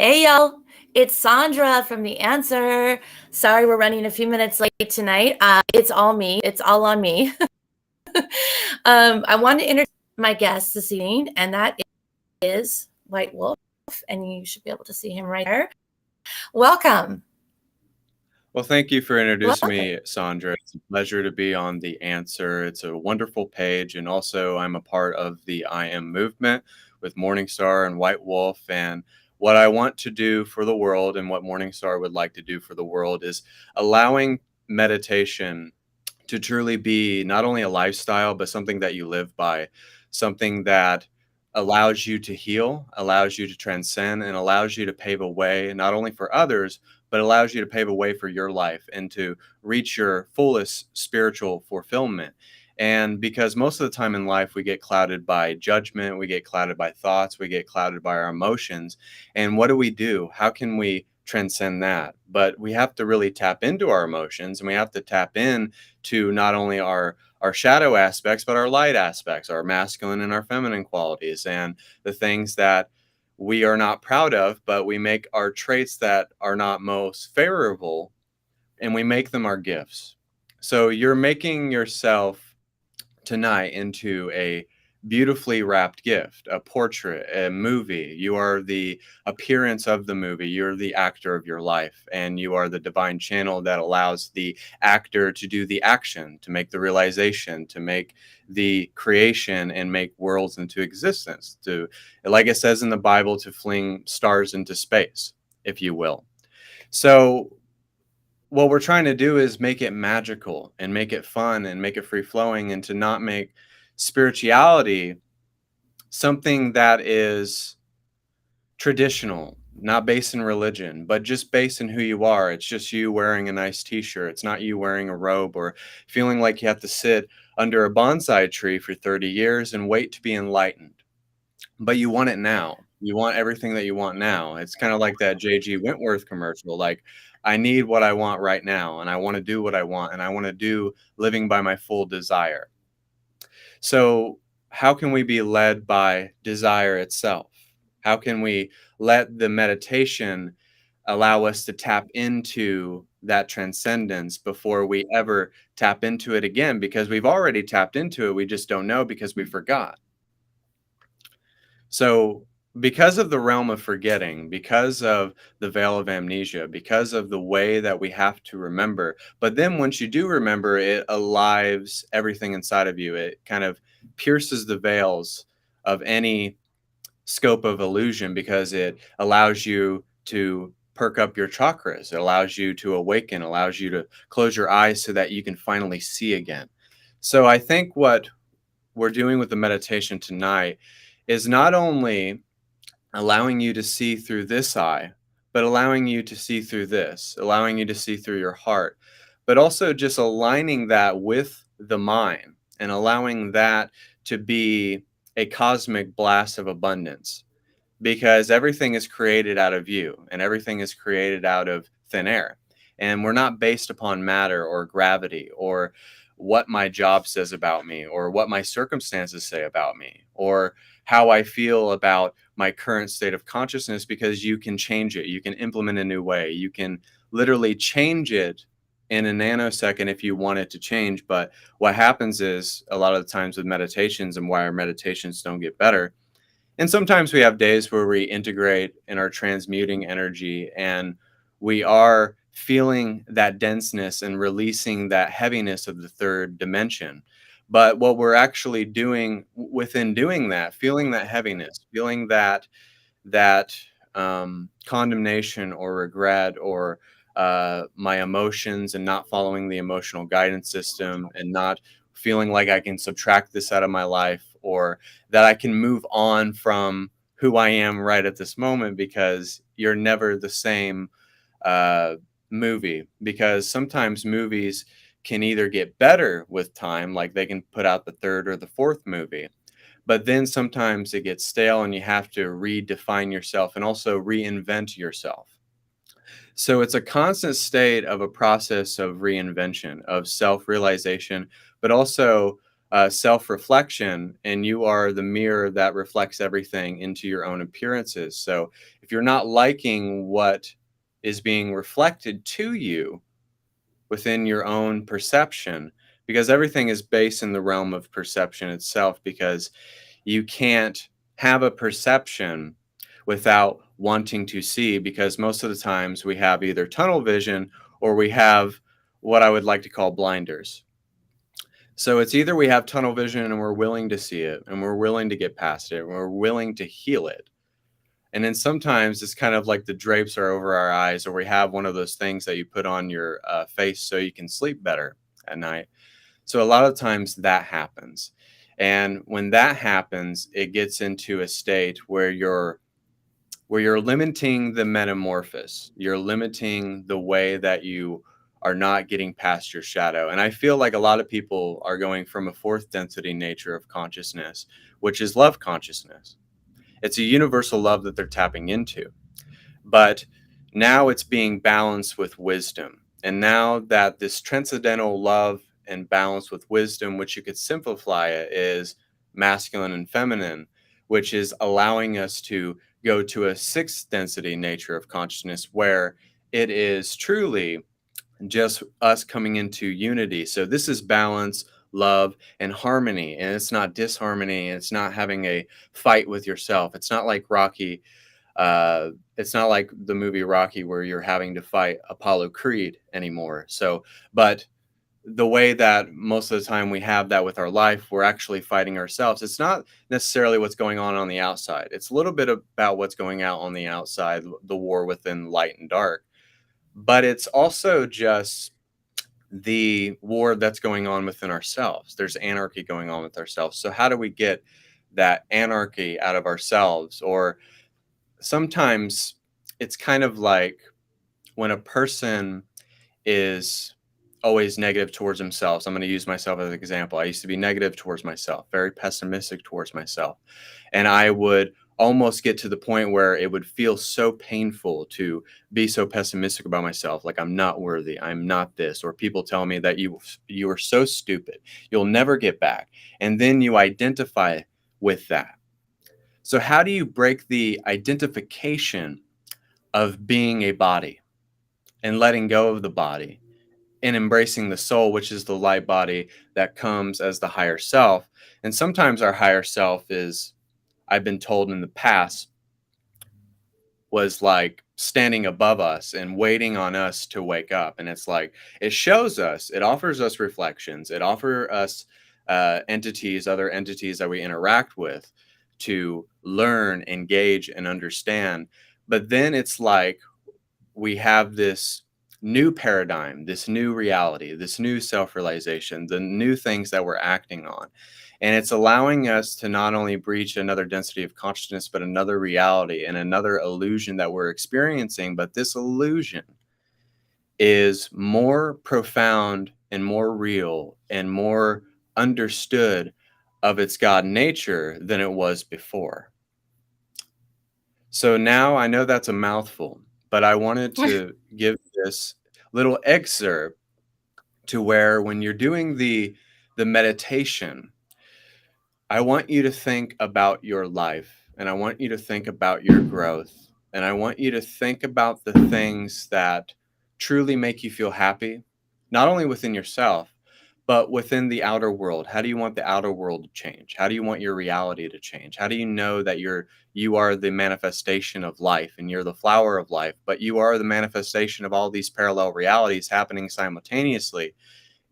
Hey y'all, it's Sandra from The Answer. Sorry we're running a few minutes late tonight. It's all me, it's all on me. I want to introduce my guest this evening, and that is White Wolf, and you should be able to see him right there. Welcome. Well, thank you for introducing Welcome. me, Sandra. It's a pleasure to be on The Answer. It's a wonderful page, and also I'm a part of the I Am movement with Morningstar and White Wolf. And what I want to do for the world and what Morningstar would like to do for the world is allowing meditation to truly be not only a lifestyle, but something that you live by, something that allows you to heal, allows you to transcend, and allows you to pave a way not only for others, but allows you to pave a way for your life and to reach your fullest spiritual fulfillment. And because most of the time in life, we get clouded by judgment, we get clouded by thoughts, we get clouded by our emotions. And what do? How can we transcend that? But we have to really tap into our emotions, and we have to tap in to not only our shadow aspects, but our light aspects, our masculine and our feminine qualities, and the things that we are not proud of, but we make our traits that are not most favorable and we make them our gifts. So you're making yourself tonight into a beautifully wrapped gift, a portrait, a movie. You are the appearance of the movie. You're the actor of your life, and you are the divine channel that allows the actor to do the action, to make the realization, to make the creation and make worlds into existence, to, like it says in the Bible, to fling stars into space, if you will. So what we're trying to do is make it magical and make it fun and make it free flowing, and to not make spirituality something that is traditional, not based in religion, but just based in who you are. It's just you wearing a nice t-shirt. It's not you wearing a robe or feeling like you have to sit under a bonsai tree for 30 years and wait to be enlightened. But you want it now. You want everything that you want now. It's kind of like that J.G. Wentworth commercial. Like, I need what I want right now, and I want to do what I want, and I want to do living by my full desire. So, how can we be led by desire itself? How can we let the meditation allow us to tap into that transcendence before we ever tap into it again? Because we've already tapped into it, we just don't know because we forgot. So, because of the realm of forgetting, because of the veil of amnesia, because of the way that we have to remember, but then once you do remember, it alives everything inside of you. It kind of pierces the veils of any scope of illusion because it allows you to perk up your chakras. It allows you to awaken, allows you to close your eyes so that you can finally see again. So, I think what we're doing with the meditation tonight is not only allowing you to see through this eye, but allowing you to see through this, allowing you to see through your heart, but also just aligning that with the mind and allowing that to be a cosmic blast of abundance, because everything is created out of you and everything is created out of thin air. And we're not based upon matter or gravity or what my job says about me or what my circumstances say about me or how I feel about my current state of consciousness, because you can change it. You can implement a new way. You can literally change it in a nanosecond if you want it to change. But what happens is a lot of the times with meditations, and why our meditations don't get better, and sometimes we have days where we integrate and are transmuting energy, and we are feeling that denseness and releasing that heaviness of the third dimension. But what we're actually doing within doing that, feeling that heaviness, feeling that condemnation or regret or my emotions, and not following the emotional guidance system, and not feeling like I can subtract this out of my life, or that I can move on from who I am right at this moment, because you're never the same uh, movie. Because sometimes movies can either get better with time, like they can put out the third or the fourth movie, but then sometimes it gets stale and you have to redefine yourself and also reinvent yourself. So it's a constant state of a process of reinvention, of self realization, but also self-reflection, and you are the mirror that reflects everything into your own appearances. So if you're not liking what is being reflected to you within your own perception, because everything is based in the realm of perception itself, because you can't have a perception without wanting to see, because most of the times we have either tunnel vision or we have what I would like to call blinders. So it's either we have tunnel vision and we're willing to see it and we're willing to get past it and we're willing to heal it. And then sometimes it's kind of like the drapes are over our eyes, or we have one of those things that you put on your face so you can sleep better at night. So a lot of times that happens. And when that happens, it gets into a state where you're limiting the metamorphosis. You're limiting the way that you are not getting past your shadow. And I feel like a lot of people are going from a fourth density nature of consciousness, which is love consciousness. It's a universal love that they're tapping into. But now it's being balanced with wisdom. And now that this transcendental love and balance with wisdom, which you could simplify it, is masculine and feminine, which is allowing us to go to a sixth density nature of consciousness where it is truly just us coming into unity. So this is balance, love, and harmony. And it's not disharmony. It's not having a fight with yourself. It's not like Rocky. It's not like the movie Rocky where you're having to fight Apollo Creed anymore. So, but the way that most of the time we have that with our life, we're actually fighting ourselves. It's not necessarily what's going on the outside. It's a little bit about what's going out on the outside, the war within light and dark. But it's also just the war that's going on within ourselves. There's anarchy going on with ourselves. So how do we get that anarchy out of ourselves? Or sometimes it's kind of like when a person is always negative towards themselves. I'm going to use myself as an example. I used to be negative towards myself, very pessimistic towards myself. And I would almost get to the point where it would feel so painful to be so pessimistic about myself, like I'm not worthy, I'm not this, or people tell me that you are so stupid, you'll never get back. And then you identify with that. So how do you break the identification of being a body and letting go of the body and embracing the soul, which is the light body that comes as the higher self? And sometimes our higher self is, I've been told in the past, was like standing above us and waiting on us to wake up. And it's like, it shows us, it offers us reflections, it offers us entities, other entities that we interact with to learn, engage, and understand. But then it's like we have this new paradigm, this new reality, this new self-realization, the new things that we're acting on. And it's allowing us to not only breach another density of consciousness, but another reality and another illusion that we're experiencing. But this illusion is more profound and more real and more understood of its God nature than it was before. So now I know that's a mouthful, but I wanted to give this little excerpt to where when you're doing the meditation, I want you to think about your life, and I want you to think about your growth, and I want you to think about the things that truly make you feel happy, not only within yourself, but within the outer world. How do you want the outer world to change? How do you want your reality to change? How do you know that you are the manifestation of life and you're the flower of life, but you are the manifestation of all these parallel realities happening simultaneously?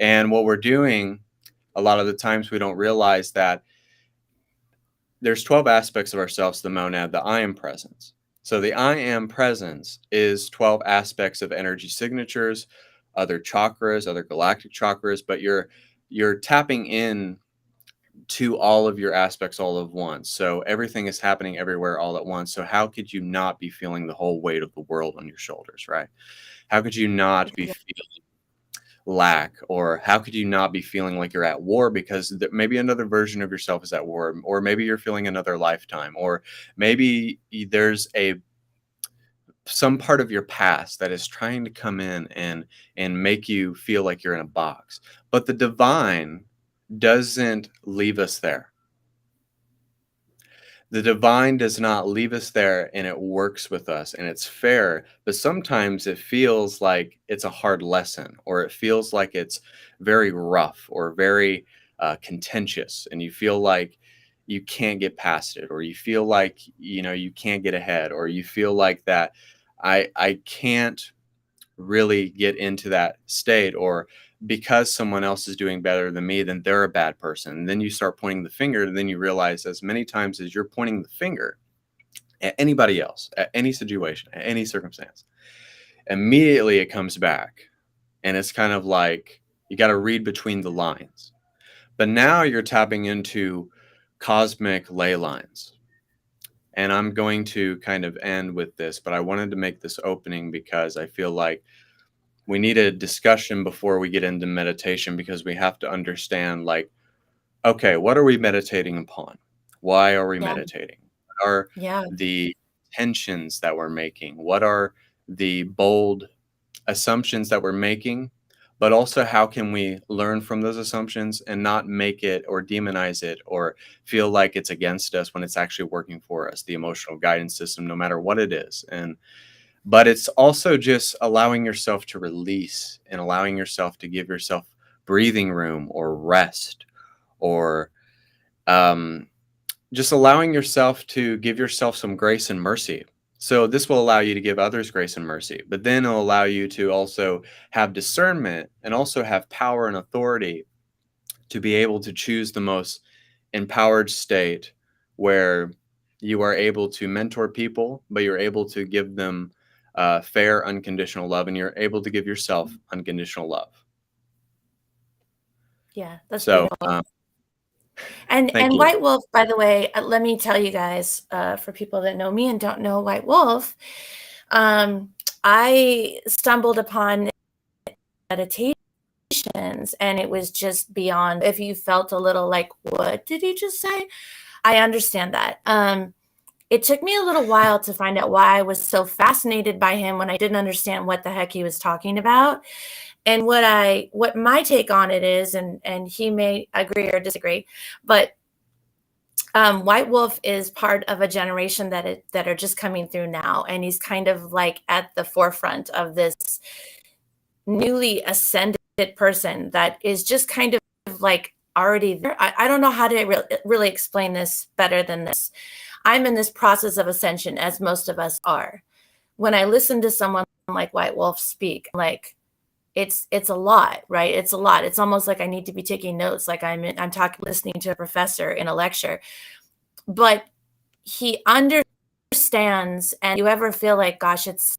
And what we're doing, a lot of the times we don't realize that there's 12 aspects of ourselves, the monad, the I am presence. So the I am presence is 12 aspects of energy signatures, other chakras, other galactic chakras, but you're tapping in to all of your aspects all at once. So everything is happening everywhere all at once. So how could you not be feeling the whole weight of the world on your shoulders, right? How could you not be feeling lack, or how could you not be feeling like you're at war because maybe another version of yourself is at war, or maybe you're feeling another lifetime, or maybe there's some part of your past that is trying to come in and make you feel like you're in a box. But the divine doesn't leave us there. The divine does not leave us there, and it works with us and it's fair, but sometimes it feels like it's a hard lesson, or it feels like it's very rough or very contentious, and you feel like you can't get past it, or you feel like you can't get ahead, or you feel like that I can't really get into that state, or because someone else is doing better than me, then they're a bad person. And then you start pointing the finger, and then you realize as many times as you're pointing the finger at anybody else, at any situation, at any circumstance, immediately it comes back. And it's kind of like you got to read between the lines. But now you're tapping into cosmic ley lines. And I'm going to kind of end with this, but I wanted to make this opening because I feel like we need a discussion before we get into meditation, because we have to understand, like, okay, what are we meditating upon? Why are we Yeah. meditating? What are Yeah. the tensions that we're making? What are the bold assumptions that we're making? But also, how can we learn from those assumptions and not make it or demonize it or feel like it's against us when it's actually working for us, the emotional guidance system, no matter what it is. But it's also just allowing yourself to release and allowing yourself to give yourself breathing room or rest, or um, just allowing yourself to give yourself some grace and mercy. So this will allow you to give others grace and mercy, but then it'll allow you to also have discernment and also have power and authority to be able to choose the most empowered state, where you are able to mentor people, but you're able to give them fair, unconditional love, and you're able to give yourself unconditional love. Yeah, that's So, beautiful. And thank and you. White Wolf, by the way, let me tell you guys, for people that know me and don't know White Wolf, um, I stumbled upon meditations, and it was just beyond. If you felt a little like, what did he just say? I understand that. It took me a little while to find out why I was so fascinated by him when I didn't understand what the heck he was talking about. And what my take on it is, and he may agree or disagree, but White Wolf is part of a generation that are just coming through now, and he's kind of like at the forefront of this newly ascended person that is just kind of like already there. I don't know how to really explain this better than this. I'm in this process of ascension, as most of us are. When I listen to someone like White Wolf speak, like it's a lot, right? It's a lot. It's almost like I need to be taking notes, like I'm talking, listening to a professor in a lecture. But he understands, and you ever feel like, gosh, it's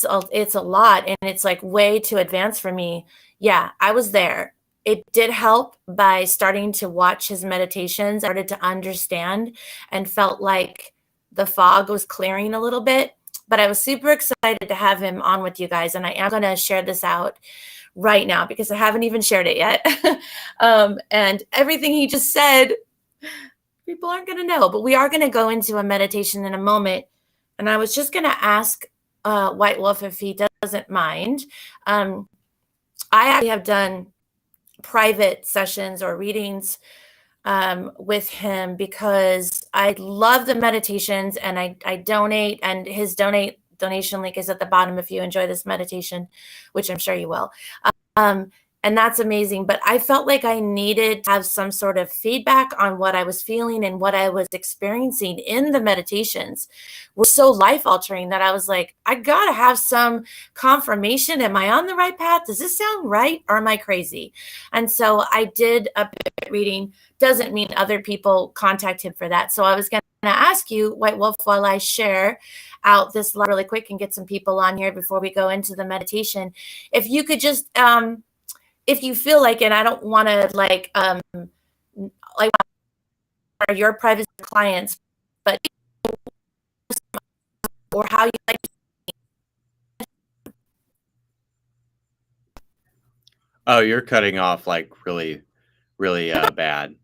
a lot, and it's like way too advanced for me. Yeah, I was there. It did help by starting to watch his meditations. I started to understand and felt like the fog was clearing a little bit. But I was super excited to have him on with you guys, and I am going to share this out right now because I haven't even shared it yet. And everything he just said, people aren't going to know, but we are going to go into a meditation in a moment. And I was just going to ask White Wolf if he doesn't mind. I actually have done private sessions or readings with him because I love the meditations, and I donate, and his donation link is at the bottom if you enjoy this meditation, which I'm sure you will. Um, and that's amazing. But I felt like I needed to have some sort of feedback on what I was feeling and what I was experiencing in the meditations were so life altering that I was like, I gotta have some confirmation. Am I on the right path? Does this sound right? Or am I crazy? And so I did a reading. Doesn't mean other people contact him for that. So I was going to ask you, White Wolf, while I share out this really quick and get some people on here before we go into the meditation, if you could just if you feel like it, I don't want to like your private clients, but or how you like. Oh, you're cutting off like really, really bad.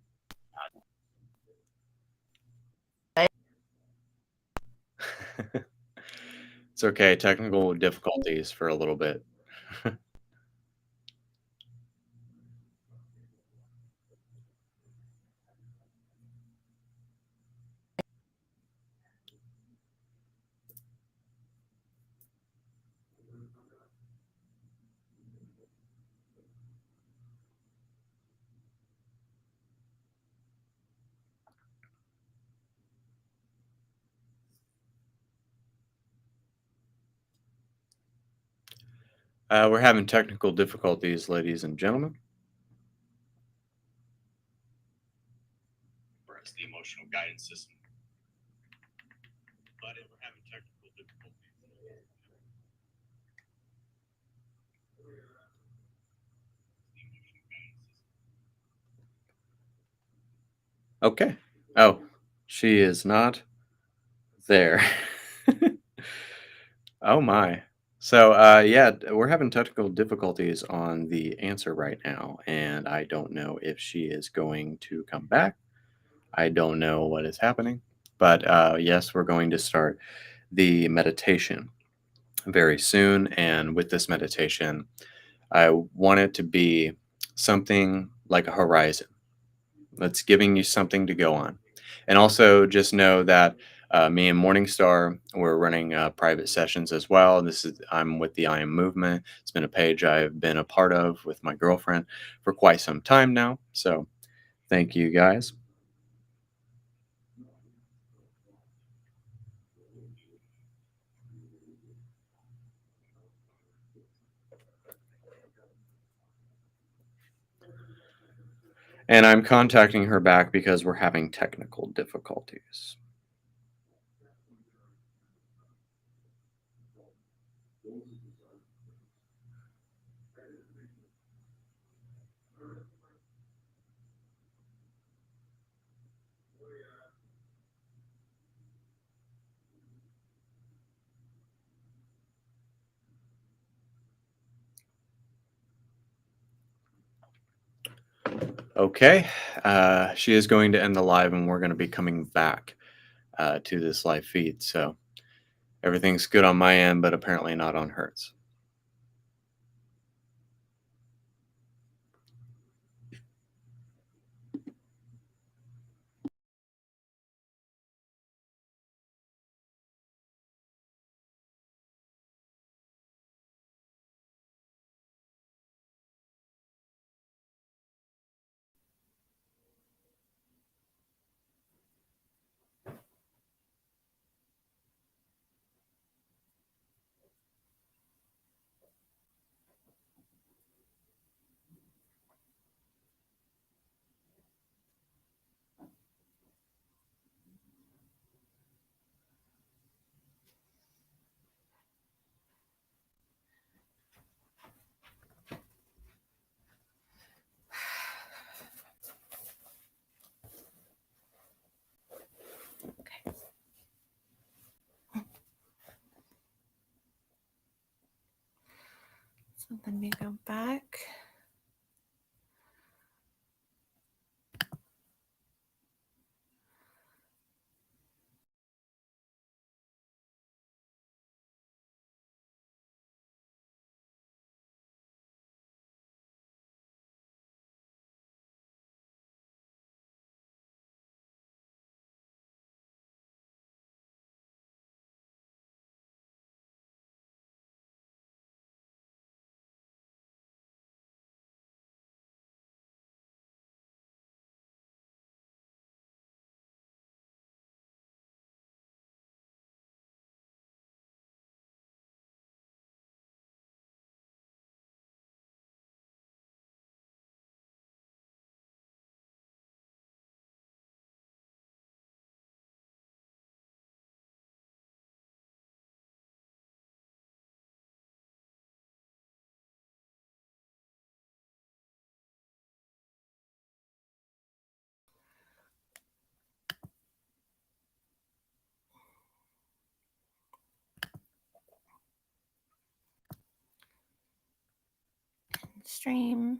It's okay. Technical difficulties for a little bit. We're having technical difficulties, ladies and gentlemen. Whereas the emotional guidance system, but we're having technical difficulties. Okay. Oh, she is not there. Oh my. So, yeah, we're having technical difficulties on the answer right now, and I don't know if she is going to come back. I don't know what is happening, but yes, we're going to start the meditation very soon. And with this meditation, I want it to be something like a horizon that's giving you something to go on. And also just know that me and Morningstar, we're running private sessions as well. I'm with the I Am Movement. It's been a page I've been a part of with my girlfriend for quite some time now. So thank you guys. And I'm contacting her back because we're having technical difficulties. Okay, she is going to end the live, and we're going to be coming back to this live feed. So everything's good on my end, but apparently not on hers. Okay. So let me go back. Stream.